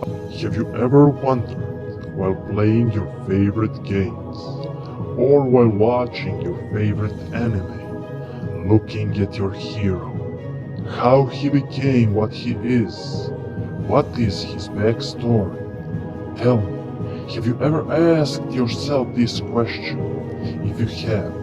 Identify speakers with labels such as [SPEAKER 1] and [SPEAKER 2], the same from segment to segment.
[SPEAKER 1] Have you ever wondered, while playing your favorite games, or while watching your favorite anime, looking at your hero, how he became what he is? What is his backstory? Tell me, have you ever asked yourself this question? If you have,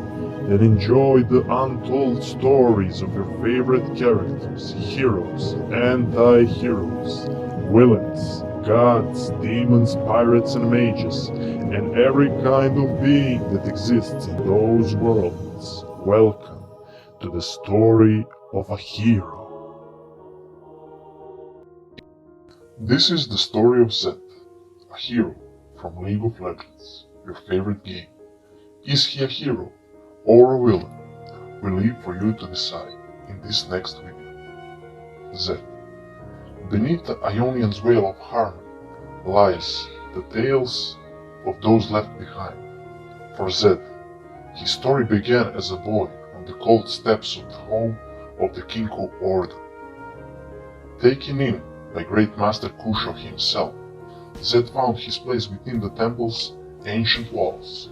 [SPEAKER 1] then enjoy the untold stories of your favorite characters, heroes, anti-heroes, villains, gods, demons, pirates and mages, and every kind of being that exists in those worlds. Welcome to the story of a hero. This is the story of Zed, a hero from League of Legends, your favorite game. Is he a hero or a villain? We leave for you to decide in this next video. Zed. Beneath the Ionion's veil of harmony lies the tales of those left behind. For Zed, his story began as a boy on the cold steps of the home of the Kinko Order. Taken in by Great Master Kusho himself, Zed found his place within the temple's ancient walls.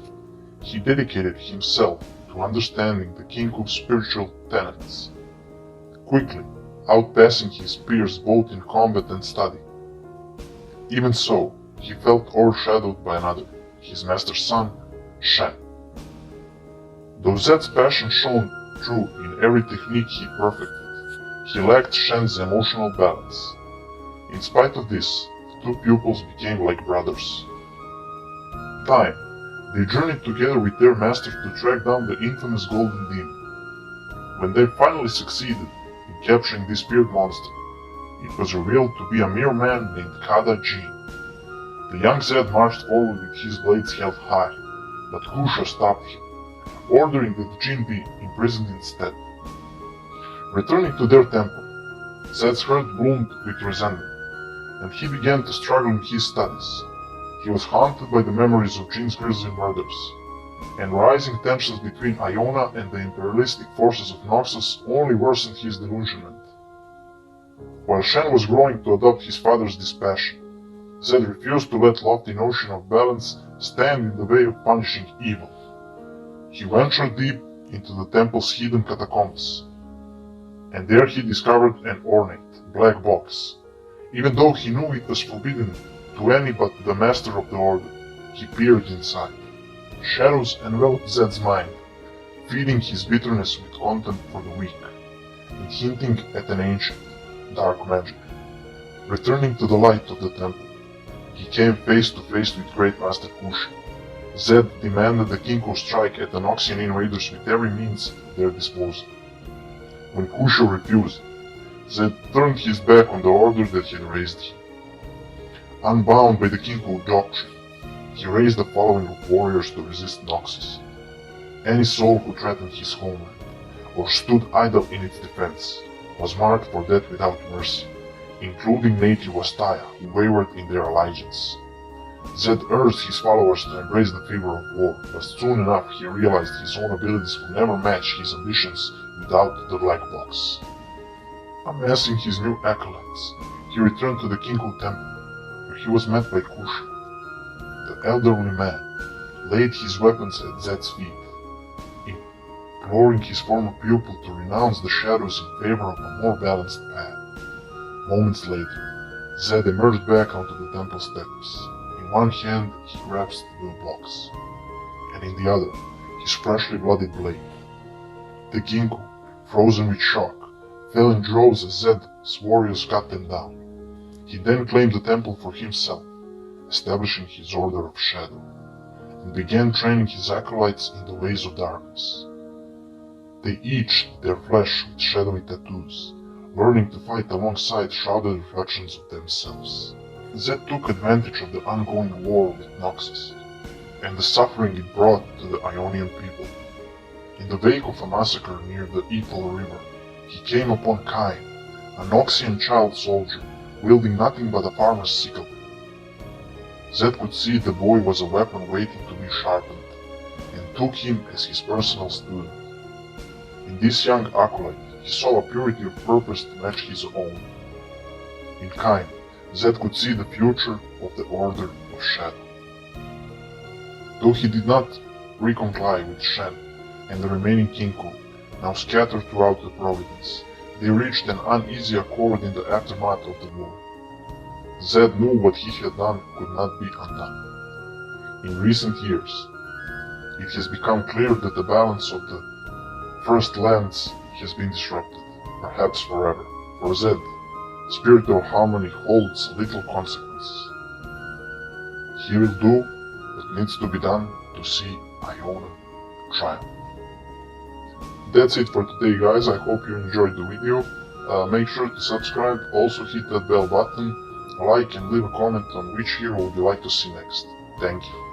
[SPEAKER 1] He dedicated himself to understanding the Kinko's spiritual tenets, quickly outpassing his peers both in combat and study. Even so, he felt overshadowed by another, his master's son, Shen. Though Zed's passion shone through in every technique he perfected, he lacked Shen's emotional balance. In spite of this, the two pupils became like brothers. Time, they journeyed together with their master to track down the infamous Golden Demon. When they finally succeeded in capturing this spirit monster, it was revealed to be a mere man named Kada Jin. The young Zed marched forward with his blades held high, but Kusho stopped him, ordering that Jin be imprisoned instead. Returning to their temple, Zed's heart bloomed with resentment, and he began to struggle in his studies. He was haunted by the memories of Jin's grisly murders, and rising tensions between Iona and the imperialistic forces of Noxus only worsened his delusionment. While Shen was growing to adopt his father's dispassion, Zed refused to let lofty notion of balance stand in the way of punishing evil. He ventured deep into the temple's hidden catacombs, and there he discovered an ornate, black box. Even though he knew it was forbidden to any but the master of the order, he peered inside. Shadows enveloped Zed's mind, feeding his bitterness with contempt for the weak, and hinting at an ancient, dark magic. Returning to the light of the temple, he came face to face with Great Master Kusho. Zed demanded the Kinko strike at the Noxian invaders with every means at their disposal. When Kusho refused, Zed turned his back on the order that had raised him. Unbound by the Kinko doctrine, he raised a following of warriors to resist Noxus. Any soul who threatened his homeland, or stood idle in its defense, was marked for death without mercy, including native Wastaya who wavered in their allegiance. Zed urged his followers to embrace the fever of war, but soon enough he realized his own abilities would never match his ambitions without the black box. Amassing his new accolades, he returned to the Kinko temple, where he was met by Kusho. The elderly man laid his weapons at Zed's feet, imploring his former pupil to renounce the shadows in favor of a more balanced path. Moments later, Zed emerged back onto the temple steps. In one hand he grasped the box, and in the other his freshly bloodied blade. The Kinko, frozen with shock, fell in droves as Zed's warriors cut them down. He then claimed the temple for himself, establishing his Order of Shadow, and began training his acolytes in the ways of darkness. They etched their flesh with shadowy tattoos, learning to fight alongside shrouded reflections of themselves. Zed took advantage of the ongoing war with Noxus, and the suffering it brought to the Ionian people. In the wake of a massacre near the Ethel River, he came upon Kain, a Noxian child soldier, wielding nothing but a farmer's sickle. Zed could see the boy was a weapon waiting to be sharpened, and took him as his personal student. In this young acolyte, he saw a purity of purpose to match his own. In Kain, Zed could see the future of the Order of Shadow. Though he did not reconcile with Shen and the remaining Kinko, now scattered throughout the province, they reached an uneasy accord in the aftermath of the war. Zed knew what he had done could not be undone. In recent years, it has become clear that the balance of the First Lands has been disrupted, perhaps forever. For Zed, spiritual harmony holds little consequences. He will do what needs to be done to see Iona triumph. That's it for today, guys. I hope you enjoyed the video. Make sure to subscribe, also hit that bell button, like and leave a comment on which hero would you like to see next. Thank you.